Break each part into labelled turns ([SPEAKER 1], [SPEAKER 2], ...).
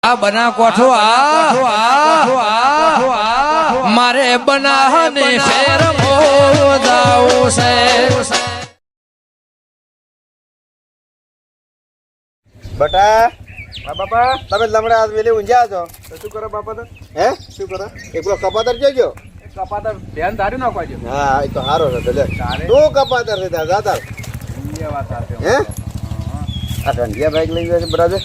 [SPEAKER 1] આ બના કોઠો મારે બનાહને ફેર મોદાવું છે.
[SPEAKER 2] બટા
[SPEAKER 3] હા બાપા,
[SPEAKER 2] તમે લમડા આજ વેલી ઊંઝા છો
[SPEAKER 3] તો શું કરો બાપા? તો
[SPEAKER 2] હે
[SPEAKER 3] શું કરો?
[SPEAKER 2] એકલો કપાતર જોજો.
[SPEAKER 3] કપાતર ધ્યાન ધાર્યું નાખવાજો.
[SPEAKER 2] હા એ તો હારો છે લે
[SPEAKER 3] તારે?
[SPEAKER 2] તું કપાતર છે તાર જાતાર
[SPEAKER 3] એ વાત સાચી.
[SPEAKER 2] હે આ ઠંડિયા બાઈક લઈ જાય છે બરાબર.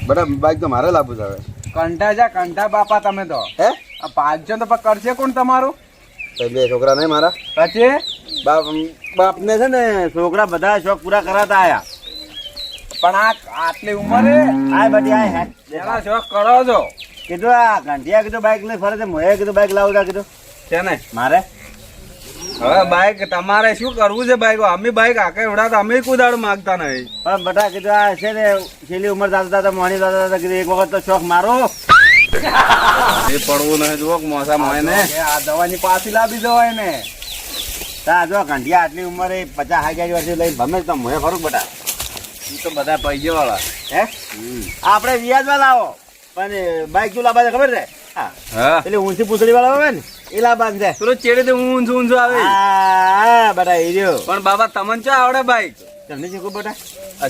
[SPEAKER 2] બટા બાઈક તો મારે લાવવું છે હવે.
[SPEAKER 3] કંઠા જા કંઠા બાપા તમે તો.
[SPEAKER 2] હે
[SPEAKER 3] આ પાંચસો તો પણ કરશે કોણ તમારું?
[SPEAKER 2] તો બે છોકરા નહીં મારા
[SPEAKER 3] પછી
[SPEAKER 2] બાપને છે ને છોકરા બધા શોખ પૂરા કરાતા આયા.
[SPEAKER 3] પણ આ આટલી ઉંમરે
[SPEAKER 2] આય બટી આય
[SPEAKER 3] એના શોખ કરો છો
[SPEAKER 2] કીધું આ ઘંટિયા કીધું બાઈક લઈ ફરે છે મોએ કીધું બાઈક લાવું તા કીધું
[SPEAKER 3] છે ને?
[SPEAKER 2] મારે
[SPEAKER 3] હવે બાઈક તમારે શું કરવું છે? બાઈક અમે બાઈક આકે ઉડાતા અમે કુદાડ માંગતા નહીં.
[SPEAKER 2] પણ બટા કીધું આ છે ને છેલ્લી ઉંમર દાદા હતા મોની દાદા હતા કીધું એક વખત તો શોખ મારો
[SPEAKER 3] એ પડવું નહીં જુઓ મોસા મોય ને આ દવાની પાછી લાવી દેવાય ને.
[SPEAKER 2] તા જો ઘંટિયા આટલી ઉંમરે 50-60 વર્ષે લઈને ભમે તો મોએ ફરું બટા.
[SPEAKER 3] એ તો બધા પૈસે વાળા.
[SPEAKER 2] હે આપણે વ્યાજમાં લાવો પણ બાઈક શું લાવવા છે ખબર છે? હા
[SPEAKER 3] હા
[SPEAKER 2] એટલે ઊંચી પૂંછડી વાળા આવે ને એ લાવવાનું છે.
[SPEAKER 3] પેલું ચેડે તો ઊંચું ઊંચું આવે.
[SPEAKER 2] હા બટા એ રહ્યો
[SPEAKER 3] પણ બાબા તમને ચા આવડે બાઈક?
[SPEAKER 2] તમને શીખવું બટા?
[SPEAKER 3] આ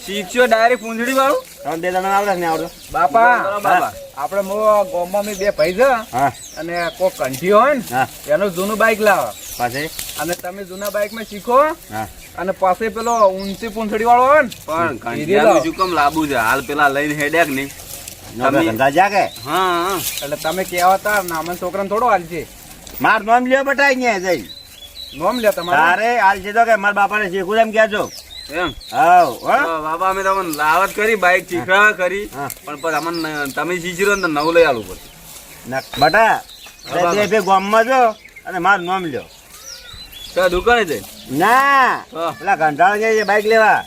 [SPEAKER 3] શીખશો ડાયરેક્ટ પૂંછડી વાળું?
[SPEAKER 2] તમે બે જણા આવડે ને આવડે
[SPEAKER 3] બાપા બાબા આપણે ગામમાં બે ભાઈ છે
[SPEAKER 2] હા
[SPEAKER 3] અને કોઈ કંઠી હોય ને
[SPEAKER 2] હા
[SPEAKER 3] એનું જૂનું બાઈક લાવો
[SPEAKER 2] પાછે
[SPEAKER 3] અને તમે જૂના બાઈક માં શીખો
[SPEAKER 2] હા
[SPEAKER 3] અને પાસે પેલો ઊંચી પૂંછડી વાળો હોય ને
[SPEAKER 4] પણ કંઠિયાનું શું કામ લાવવું છે? હાલ પેલા લઈને હેડ્યા કે નહીં?
[SPEAKER 2] નોકર ધંધા જા કે
[SPEAKER 4] હા
[SPEAKER 3] એટલે તમે કહેવાતા નામન છોકરાને થોડો હાલ છે.
[SPEAKER 2] માર નોમ લ્યો બટા અહીંયા જઈ
[SPEAKER 3] નોમ લે તમારે
[SPEAKER 2] તારે હાલ છે તો કે મારા બાપાને શીખવું એમ કહેજો.
[SPEAKER 4] એમ
[SPEAKER 2] હાવ હો
[SPEAKER 4] તો બાબા અમે તમને લાવત કરી બાઈક શીખવા કરી
[SPEAKER 2] હા.
[SPEAKER 4] પણ પછી અમને તમે શીખી રહ્યો ને તો નવું લઈ આલું પડે.
[SPEAKER 2] બટા
[SPEAKER 4] બાબા.
[SPEAKER 2] બે બે ગામમાં જો અને મારું નામ લ્યો.
[SPEAKER 4] તો દુકાને જઈ
[SPEAKER 2] ના
[SPEAKER 4] હા.
[SPEAKER 2] પેલા ઘંટાળા જાય છે બાઈક લેવા.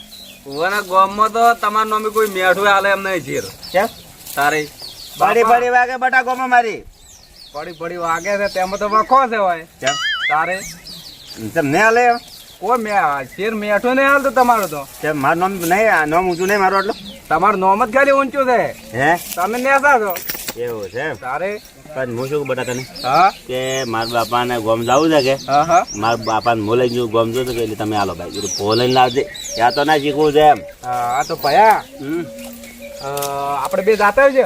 [SPEAKER 4] ઉવાના ગામમાં તો તમારા નામે કોઈ મેઠું હાલે એમ નહીં છે
[SPEAKER 2] કેમ
[SPEAKER 4] તારે
[SPEAKER 2] પડી પડી વાગે બટા ગામમાં મારી
[SPEAKER 3] પડી પડી વાગે છે તેમાં તો વખો છે હોય
[SPEAKER 2] કેમ
[SPEAKER 3] તારે
[SPEAKER 2] તમને હાલે
[SPEAKER 3] કોઈ શેર મેઠો નહીં હાલતો તમારું તો.
[SPEAKER 2] કેમ મારું નામ નહીં આ નામ ઊંચું નહીં મારું એટલું
[SPEAKER 3] તમારું નોમ જ ખાલી ઊંચું છે.
[SPEAKER 2] હે
[SPEAKER 3] તમે નેતા છો
[SPEAKER 2] એવું છે એમ.
[SPEAKER 3] તારે
[SPEAKER 2] પણ હું શું કહું બટા તને
[SPEAKER 3] હા
[SPEAKER 2] કે મારા બાપાને ગોમ જવું છે કે
[SPEAKER 3] હા હા
[SPEAKER 2] મારા બાપાને મો લઈ ગયું ગોમ જોતું કે એટલે તમે હાલો ભાઈ કીધું પો લઈને લાવજે ત્યાં તો ના શીખવું છે એમ.
[SPEAKER 3] આ તો ભયા આપણે બે જાતા છે.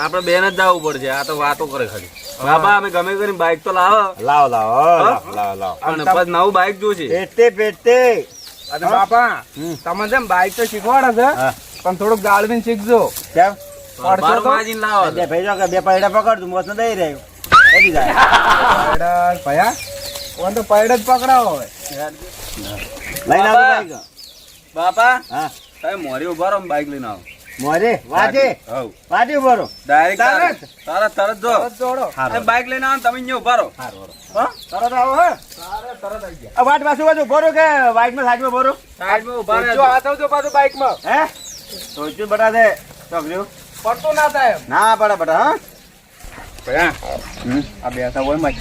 [SPEAKER 4] આપડે બેન જ જવું પડશે. આ તો વાતો કરે ખાલી. બાબા અમે ગમે કરીને બાઈક તો લાવો
[SPEAKER 2] લાવો લાવો લાવો લાવો
[SPEAKER 4] પણ પછી નવું બાઈક જોશે.
[SPEAKER 2] પેટે પેટે
[SPEAKER 3] અને બાપા તમે જેમ બાઈક તો શીખવાડે છે
[SPEAKER 2] હા
[SPEAKER 3] પણ થોડુંક જાળવીને શીખજો.
[SPEAKER 2] કેમ
[SPEAKER 3] પડશો
[SPEAKER 4] બાર
[SPEAKER 3] તો?
[SPEAKER 4] માજીને લાવો
[SPEAKER 2] બે ભાઈ જો કે બે પૈડા પકડ તું મોત ન દઈ રહ્યું એડી જાય
[SPEAKER 3] પૈડા ભયા કોણ તો પૈડા જ પકડાવો હોય.
[SPEAKER 2] લઈને આવો બાઈક
[SPEAKER 4] બાપા
[SPEAKER 2] હા
[SPEAKER 4] તમે મોરી ઉભા રહો બાઈક લઈને આવો.
[SPEAKER 2] મોરે વાજે
[SPEAKER 4] હવ
[SPEAKER 2] વાજે બરો
[SPEAKER 4] ડાયરેક્ટ તરત જો
[SPEAKER 3] તરત દોડો.
[SPEAKER 4] તમે બાઈક લઈને આવો ને તમે અહીંયા ઉભા રહો.
[SPEAKER 3] તરત આવો હે તરત આવી ગયા.
[SPEAKER 2] આ વાટ પાછું બાજુ ભરો કે વાઈટમાં સાઈડમાં ભરો
[SPEAKER 4] સાઈડમાં ઉભા
[SPEAKER 3] જો
[SPEAKER 4] રહેજો.
[SPEAKER 3] હાથ આવજો પાછું બાઈકમાં
[SPEAKER 2] હે સોચ્યું બટા દે છોકરીઓ
[SPEAKER 3] પડતું ના થાય એમ.
[SPEAKER 2] ના પડે બટા હા
[SPEAKER 3] ભયા આ બેઠા હોય મત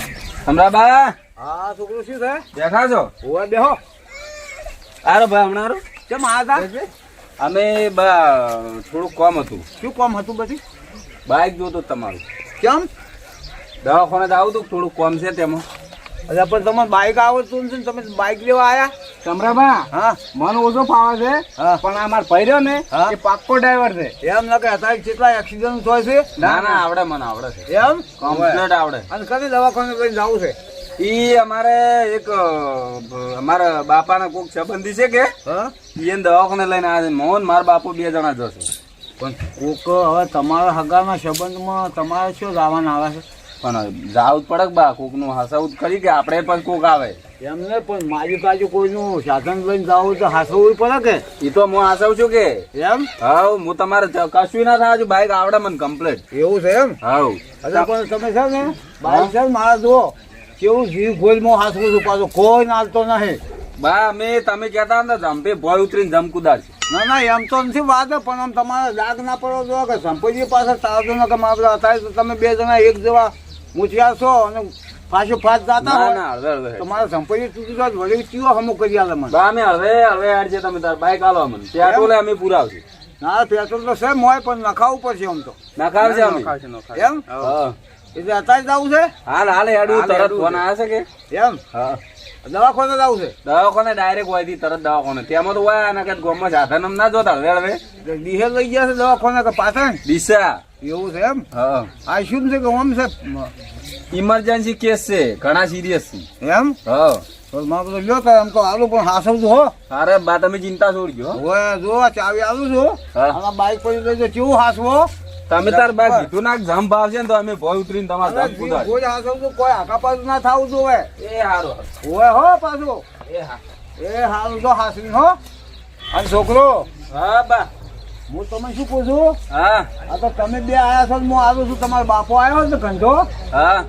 [SPEAKER 3] હમણાં બા
[SPEAKER 2] હા છોકરું શું છે
[SPEAKER 3] બેઠા છો
[SPEAKER 2] ઓય બેહો
[SPEAKER 4] આરો ભાઈ હમણાં આરો.
[SPEAKER 2] કેમ આ હતા
[SPEAKER 4] અમે થોડું કામ હતું.
[SPEAKER 2] શું કામ હતું બધી
[SPEAKER 4] બાઈક જોતો તમારું.
[SPEAKER 2] કેમ
[SPEAKER 4] દવાખાને જ આવું હતું થોડું કામ છે તેમાં.
[SPEAKER 2] અરે પણ તમારે બાઈક આવતું નથી તમે બાઈક લેવા આયા
[SPEAKER 3] કમરાબા
[SPEAKER 2] હા
[SPEAKER 3] મન ઓછો ફાવે છે
[SPEAKER 2] હા.
[SPEAKER 3] પણ આ માર ભાઈ રહ્યો ને
[SPEAKER 2] હા.
[SPEAKER 3] એ પાક્કો ડ્રાઈવર છે.
[SPEAKER 2] એમ ના કે અત્યારે કેટલા એક્સિડન્ટ થાય છે
[SPEAKER 4] ના ના આવડે મને આવડે છે.
[SPEAKER 2] એમ
[SPEAKER 4] કમ્પ્લીટ આવડે.
[SPEAKER 2] અને કદી દવાખાને લઈને જવું છે
[SPEAKER 4] ઈ અમારે એક અમારા બાપાના કોક સંબંધી છે કે
[SPEAKER 2] હા
[SPEAKER 4] એને દવાખાને લઈને આવે છે. મોહન મારા બાપુ 2 જણા જશે.
[SPEAKER 2] પણ કોક હવે તમારા હગાના સંબંધમાં તમારે શું જવાના આવે છે
[SPEAKER 4] પણ જાવું જ પડે કે બા કોક નું હસાવું જ કરી કે આપણે પણ કોક આવે.
[SPEAKER 2] એમને પણ મારી બાજુ કોઈનું સાધન લઈને જવું તો હાસવું પડે કે
[SPEAKER 4] ઈ તો હું હસાવું છું કે
[SPEAKER 2] એમ
[SPEAKER 4] હાવ હું તમારે કશું ના થાય બાઈક આવડે મને કમ્પ્લીટ.
[SPEAKER 2] એવું છે એમ
[SPEAKER 4] હાવ
[SPEAKER 2] અરે પણ તમે છે ને બાઈક છે ને મારા જુઓ કેવું જીવ ગોલમાં હાસવું છું પાછું કોઈ નાલતો નહીં
[SPEAKER 4] બા અમે તમે કહેતા ને જમ્પે ભોય ઉતરીને જમ કુદાડ છે.
[SPEAKER 2] ના ના એમ તો નથી વાત પણ આમ તમારે દાગ ના પડો જો કે સંપત્તિ પાસે ચાલતો ન કે મારા અત્યારે તો તમે બે જણા એક જેવા મૂછ્યા છો અને પાછું ફાટ જાતા
[SPEAKER 4] ના
[SPEAKER 2] હોય
[SPEAKER 4] ના હળવે હળવે.
[SPEAKER 2] તો મારા સંપત્તિ તૂટી જાય વળી કયો હમું કરી આલે મને
[SPEAKER 4] બા અમે હળવે હળવે હેડ છે તમે તાર બાઈક આલો મને પેટ્રોલે અમે પુરાવશું.
[SPEAKER 2] ના પેટ્રોલ તો છે મોય પણ નખાવું પડશે આમ તો
[SPEAKER 4] નખાવશે અમે
[SPEAKER 2] એમ
[SPEAKER 4] હા
[SPEAKER 2] એટલે અત્યારે જવું છે
[SPEAKER 4] હાલ હેડું તરત ફોન આવે છે કે
[SPEAKER 2] એમ
[SPEAKER 4] હા
[SPEAKER 2] દવાખાને જવું છે
[SPEAKER 4] દવાખાને ડાયરેક્ટ હોય તરત દવાખાને તેમાં તો હોય ને કે ગોમાં સાધન આમ ના જોતા હવે
[SPEAKER 2] દીહે લઈ ગયા છે દવાખાને કે પાછળ
[SPEAKER 4] દિશા
[SPEAKER 2] એવું છે એમ
[SPEAKER 4] હા
[SPEAKER 2] આ શું છે કે ઓમ છે
[SPEAKER 4] ઇમરજન્સી કેસ છે ઘણા સિરિયસ છે
[SPEAKER 2] એમ
[SPEAKER 4] હા
[SPEAKER 2] તો મારે બધું લ્યો તો એમ તો આલું પણ હાસવજો હો
[SPEAKER 4] અરે બા તમે ચિંતા છોડજો
[SPEAKER 2] હવે જો ચાવી આલું છું
[SPEAKER 4] હા.
[SPEAKER 2] આમાં બાઈક પડી લેજો કેવું હાસવો
[SPEAKER 4] તમે તાર બા કીધું ના જામ ભાવ છે ને તો અમે ભોય ઉતરીને તમારે જામ કુદાડ
[SPEAKER 2] કોઈ હાસવજો કોઈ આખા પાછું ના થાવું જોવે
[SPEAKER 4] એ હારો
[SPEAKER 2] ઓય હો પાછું
[SPEAKER 4] એ હા
[SPEAKER 2] એ હારું તો હાસવી હો અને છોકરો
[SPEAKER 4] હા બા
[SPEAKER 2] હું તમે શું કહું છું
[SPEAKER 4] હા
[SPEAKER 2] આ તો તમે બે આયા છો ને હું આવું છું તમારો બાપો આવ્યો છે ધંધો
[SPEAKER 4] હા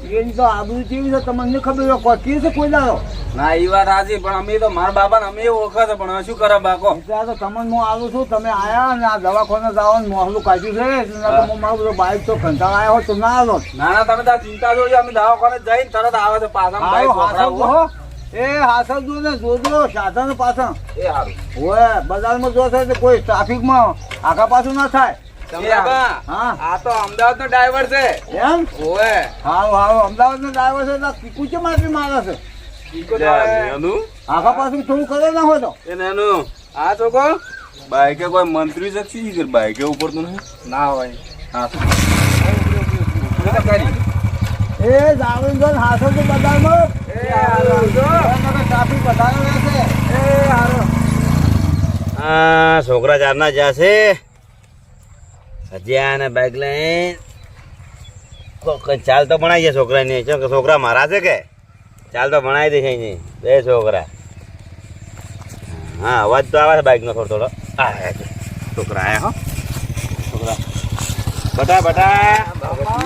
[SPEAKER 2] એની તો આબરૂ કેવી છે તમને ખબર છે કોઈ કી છે કોઈ દાડો
[SPEAKER 4] ના એ વાત સાચી પણ અમે તો મારા બાપા ને અમે ઓળખે છે પણ હવે શું કરે બાકો
[SPEAKER 2] એટલે આ તો તમને હું આવું છું તમે આયા અને આ દવાખાને જવાનું મોહલું કાઢ્યું છે એટલે નકર હું મારું બધું બાઈક તો કંટાળ આવ્યો હોત તો ના આવો
[SPEAKER 4] ના ના તમે તાર ચિંતા જોજો અમે દવાખાને જઈને તરત આવે છે પાછા બાઈક
[SPEAKER 2] હાસવજો હો એ હાસવજો ને જોજો સાધન પાછળ
[SPEAKER 4] એ હારું
[SPEAKER 2] ઓય બજારમાં જોશે તો કોઈ ટ્રાફિકમાં આગા પાછું ના થાય
[SPEAKER 4] એ બા
[SPEAKER 2] હા
[SPEAKER 4] આ તો અમદાવાદ નો ડ્રાઈવર છે
[SPEAKER 2] એમ
[SPEAKER 4] ઓએ
[SPEAKER 2] હારું હારું અમદાવાદ નો ડ્રાઈવર છે તો કીકુ છે મારી મારે છે
[SPEAKER 4] એનું
[SPEAKER 2] આગા પાછું થોડું કરે ના હોય તો
[SPEAKER 4] એનું આ છોકો બાઈકે કોઈ મંત્રી શક્તિ કર બાઈકે ઉપર તો નહીં ના હોય હા
[SPEAKER 2] એ જાવીન જો હાસવજો બજારમાં
[SPEAKER 4] એ હારું
[SPEAKER 2] ટ્રાફિક વધારે રહેશે
[SPEAKER 4] એ હારું
[SPEAKER 5] આ છોકરા ચારના જશે હજી આને બાઈક લઈને ચાલ તો ભણાઈ જાય છોકરાને કેમ કે છોકરા મારા છે કે ચાલ તો ભણાવી દે છે નહીં બે છોકરા હા અવાજ તો આવે છે બાઈકનો થોડો થોડો આ છોકરા આયા હો છોકરા બટા બટા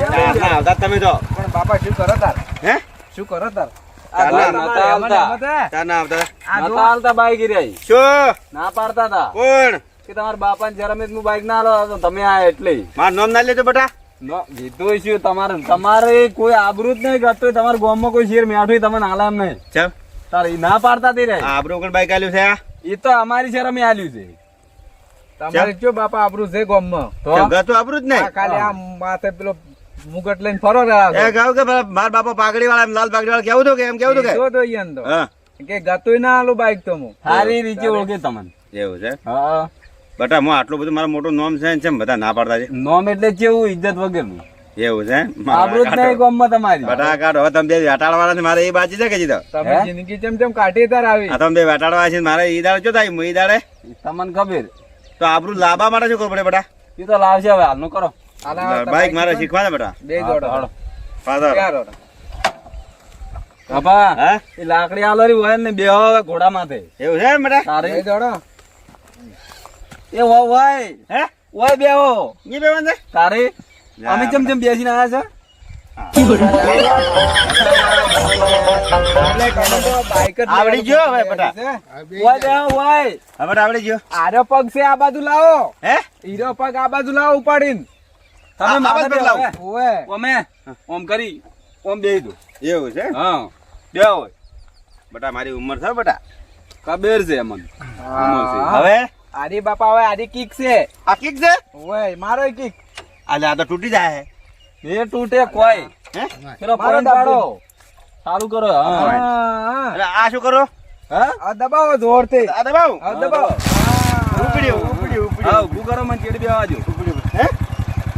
[SPEAKER 5] ના આવતા તમે તો
[SPEAKER 3] પણ બાપા શું કરો તાર
[SPEAKER 5] હે
[SPEAKER 3] શું કરો તાર
[SPEAKER 5] તાર ના આવતા
[SPEAKER 4] નતા હાલતા બાઈક રહી
[SPEAKER 5] શું
[SPEAKER 4] ના પાડતા હતા
[SPEAKER 5] કોણ
[SPEAKER 4] કે તમારા બાપા ને જરા હું બાઈક ના લો તો તમે આ એટલે
[SPEAKER 5] મારું નામ ના લેજો બટા
[SPEAKER 4] કીધું શું તમારે કોઈ આબરૂ જ નહીં કરતો તમારા ગામમાં કોઈ શેર મેઠું તમને આલામ નહીં
[SPEAKER 5] ચમ
[SPEAKER 4] તારે ઈ ના પાડતા તે રહે
[SPEAKER 5] આબરો કોણ બાઈક આલ્યું છે આ
[SPEAKER 4] એ તો અમારી શેર અમે આલ્યું છે
[SPEAKER 3] તમારે કયો બાપા આબરૂ છે ગામમાં
[SPEAKER 5] કેમ ઘર તો આબરું જ નહીં
[SPEAKER 3] ખાલી આ માથે પેલો મુગટ લઈને ફરો રહ્યા
[SPEAKER 5] એ ગાવ કે મારા બાપા પાઘડી વાળા એમ લાલ પાઘડી વાળા કેવું હતું કે એમ કેવું હતું કે
[SPEAKER 3] તો અહીંયા તો
[SPEAKER 5] હા
[SPEAKER 3] કે ગતુંય ના આલું બાઈક તો હું
[SPEAKER 4] સારી રીતે ઓળખે તમને
[SPEAKER 5] એવું છે
[SPEAKER 4] હા
[SPEAKER 5] બટા હું આટલું બધું મારું મોટું નોમ છે ને ચમ બધા ના પાડતા છે
[SPEAKER 4] નોમ એટલે કેવું ઇજ્જત વગરનું
[SPEAKER 5] એવું છે
[SPEAKER 4] આબરૂ જ નહીં ગામમાં તમારી
[SPEAKER 5] બટા કાઢો હવે તમે બે વેટાળ વાળા ને મારે એ બાજી છે કે જીધો
[SPEAKER 3] તમે
[SPEAKER 4] હે?
[SPEAKER 3] જિંદગી જેમ જેમ કાઢી તાર આવી
[SPEAKER 5] આ તમે બે વેટાળવા છે ને મારે ઈ દાડે જો થાય ઈ દાડે
[SPEAKER 4] તમને ખબર
[SPEAKER 5] તો આબરૂ લાવવા માટે શું કરવું પડે બટા
[SPEAKER 4] એ તો લાવશે હવે હાલનું કરો
[SPEAKER 5] બાઈક મારે શીખવા દે બટા
[SPEAKER 3] બે જોડો
[SPEAKER 5] ફાધર
[SPEAKER 3] ક્યાં રોડો?
[SPEAKER 4] બાપા
[SPEAKER 5] હા
[SPEAKER 4] એ લાકડી આલોરી હોય ને બે હવે ઘોડા માથે
[SPEAKER 5] એવું છે બેટા
[SPEAKER 4] તારે
[SPEAKER 3] બે જોડો
[SPEAKER 4] એ હોય
[SPEAKER 5] હે
[SPEAKER 4] હોય બે હો
[SPEAKER 5] ની બે બંધ
[SPEAKER 4] તારે અમે જેમ જેમ બેસીને આવ્યા
[SPEAKER 3] બાઈક જ
[SPEAKER 5] આવડી ગયો હવે બટા
[SPEAKER 4] છે હોય બે હોય
[SPEAKER 5] હવે બટા આવડી ગયો
[SPEAKER 3] આરો પગ છે આ બાજુ લાવો
[SPEAKER 5] હે
[SPEAKER 3] હીરો પગ આ બાજુ લાવો ઉપાડીને
[SPEAKER 4] તમે
[SPEAKER 5] આ
[SPEAKER 4] માથે
[SPEAKER 5] બાજુ
[SPEAKER 4] બે
[SPEAKER 5] લાવો.
[SPEAKER 4] હવે.
[SPEAKER 3] ઓવે
[SPEAKER 4] ઓમે ઓમ કરી ઓમ બે દો
[SPEAKER 5] એવું છે
[SPEAKER 4] હા બે હોય
[SPEAKER 5] બટા મારી ઉંમર છે બટા
[SPEAKER 4] ખબર છે મને ઉંમર છે.
[SPEAKER 5] હવે
[SPEAKER 3] આરી બાપા હવે આરી કિક છે
[SPEAKER 5] આ કિક છે
[SPEAKER 3] ઓવે મારો કિક
[SPEAKER 5] આલે આ તો તૂટી જાય
[SPEAKER 4] એ તૂટે કોઈ
[SPEAKER 5] હે
[SPEAKER 4] પેલો
[SPEAKER 3] મારો
[SPEAKER 4] પોઈન્ટ પાડો સારું કરો હા
[SPEAKER 3] હા
[SPEAKER 5] એટલે આ શું કરો
[SPEAKER 4] હા
[SPEAKER 3] આ દબાવો જોરથી
[SPEAKER 5] આ દબાવ
[SPEAKER 3] આ દબાવો
[SPEAKER 5] ઉપડ્યું
[SPEAKER 4] હા ઊભું કરો મને ચેડી બે આવાજો
[SPEAKER 5] હે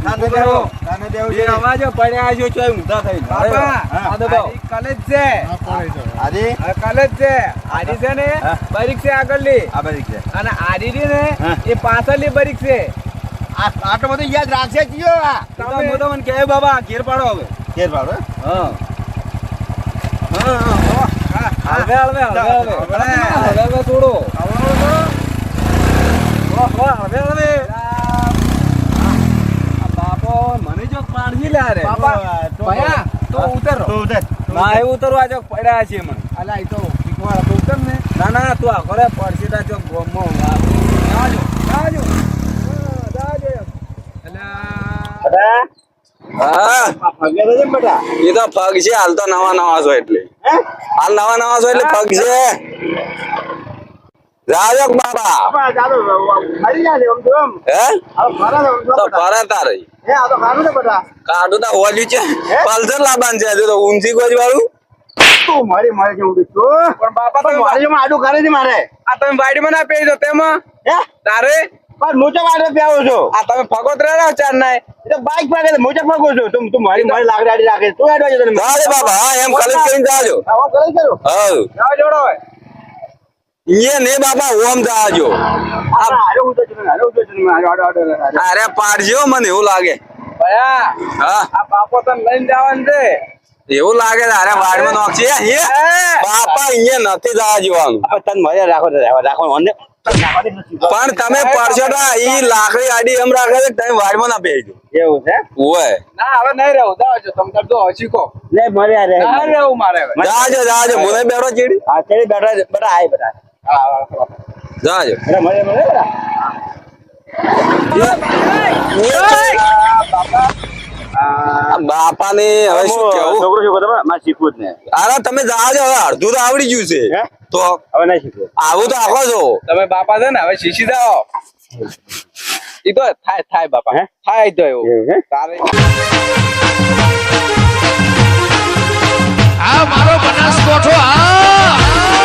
[SPEAKER 5] સાને દેવો સાને દેવો
[SPEAKER 4] બે આવાજો પડ્યા છો ચોય ઊંધા થઈ
[SPEAKER 3] બાપા
[SPEAKER 4] આ દબાવો
[SPEAKER 3] આરી કલેજ છે
[SPEAKER 5] આરે
[SPEAKER 3] આ કલેજ છે આરી છે ને
[SPEAKER 5] હા.
[SPEAKER 3] બરીક છે આગળની
[SPEAKER 5] આ બધી છે
[SPEAKER 3] અને આરી રહી ને
[SPEAKER 5] હા.
[SPEAKER 3] એ પાછળની બરીક છે
[SPEAKER 5] આ આટલું બધું યાદ રાખશે જીઓ આ
[SPEAKER 4] તમે મોટો મને કહે બાબા ઘેર પાડો હવે
[SPEAKER 5] કેર પાડો હે?
[SPEAKER 4] હા હળવે હળવે હળવે છોડો હળવે હળવે બાપો મને જો પાડજી લે રે
[SPEAKER 3] બાપા
[SPEAKER 5] તો
[SPEAKER 3] ભયા તો ઉતરો
[SPEAKER 5] તો ઉધર
[SPEAKER 4] ના એવું ઉતરવા જો પડ્યા છે મને
[SPEAKER 3] અલા ઈ તો શીખવાડો તો ઉતર ને
[SPEAKER 4] ના ના તું આ કરે પડસીટા ચોક ગોમો
[SPEAKER 3] જાજો જાજો જાજો અલા
[SPEAKER 4] હા
[SPEAKER 5] પગે તો જેમ બેટા
[SPEAKER 4] એ તો પગ છે હાલ તો નવા નવા છો એટલે હાલ નવા નવા છો એટલે પગ છે
[SPEAKER 6] જાજો બાબા
[SPEAKER 2] આપણા ચાલો મરી જાય ને આમ તો આમ
[SPEAKER 6] હે
[SPEAKER 2] આ ફરા ને આમ તો
[SPEAKER 6] તો
[SPEAKER 2] બટા.
[SPEAKER 6] ફરે તારે
[SPEAKER 2] હે આ તો ખાનું ને બટા
[SPEAKER 6] કાઢું તો હોલ્યું છે પલ્સર લાવવાનું છે હજુ તો ઊંચી ગોજ વાળું
[SPEAKER 2] તું મારી જેવું દીધું
[SPEAKER 3] પણ બાપા તમે
[SPEAKER 2] મારી જેવું આડું કરે છે મારે
[SPEAKER 3] આ તમે વાડીમાં ના પેઈ દો તેમાં
[SPEAKER 2] હે
[SPEAKER 3] તારે
[SPEAKER 2] પણ મોટા વાડે પ્યાવો છો
[SPEAKER 3] આ તમે ફગોતરા રહો ચાર નાય
[SPEAKER 2] એટલે બાઈક પાડે તો મોટા પગો છો તું મારી લાકડી આડી રાખે તું હેડવા છે તને
[SPEAKER 6] જાજે બાબા હા એમ કલેક્ટ કરીને જાજો
[SPEAKER 2] આવા કરે કરો
[SPEAKER 6] હવ
[SPEAKER 3] જાઓ જોડો હોય
[SPEAKER 6] ઈએ ને બાબા ઓમ જાજો
[SPEAKER 2] આપણે હારે ઉતર છે આડો
[SPEAKER 6] અરે પાડજો મને એવું લાગે
[SPEAKER 3] ભયા
[SPEAKER 6] હા
[SPEAKER 3] આ બાપો તને લઈને જવાનું છે
[SPEAKER 6] એવું લાગે છે અરે વાડમાં નોખશે બાપા અહીંયા નથી જવા જવાનું
[SPEAKER 2] તને મજા રાખો મને
[SPEAKER 6] પણ તમે પડશો તો ઈ લાકડી આડી એમ રાખે છે કે તમે વાડમાં ના બેસજો
[SPEAKER 2] એવું છે
[SPEAKER 6] ઓય
[SPEAKER 3] ના હવે નહીં રહું જાઓ છો તમે કરજો શીખો
[SPEAKER 2] લે મરે આ રે
[SPEAKER 3] ના રહેવું મારે હવે
[SPEAKER 6] જાજો જાજો મને બેઠો ચીડી
[SPEAKER 2] હા ચડી બેઠા બેટા આય બેટા
[SPEAKER 6] જાજો
[SPEAKER 2] મરે મરે બેટા
[SPEAKER 6] બાપા ને હવે શું કેવું
[SPEAKER 2] છોકરો શું કરે મારે શીખવું જ ને
[SPEAKER 6] અરે તમે જાજો હવે અડધું તો આવડી ગયું છે
[SPEAKER 2] હે?
[SPEAKER 6] તો
[SPEAKER 2] હવે નહીં શીખવું
[SPEAKER 6] આવું તો આખો છો
[SPEAKER 3] તમે બાપા છે ને હવે શીશી જાઓ ઈ તો થાય બાપા
[SPEAKER 2] હે?
[SPEAKER 3] થાય તો એવું
[SPEAKER 2] એવું છે
[SPEAKER 3] તારે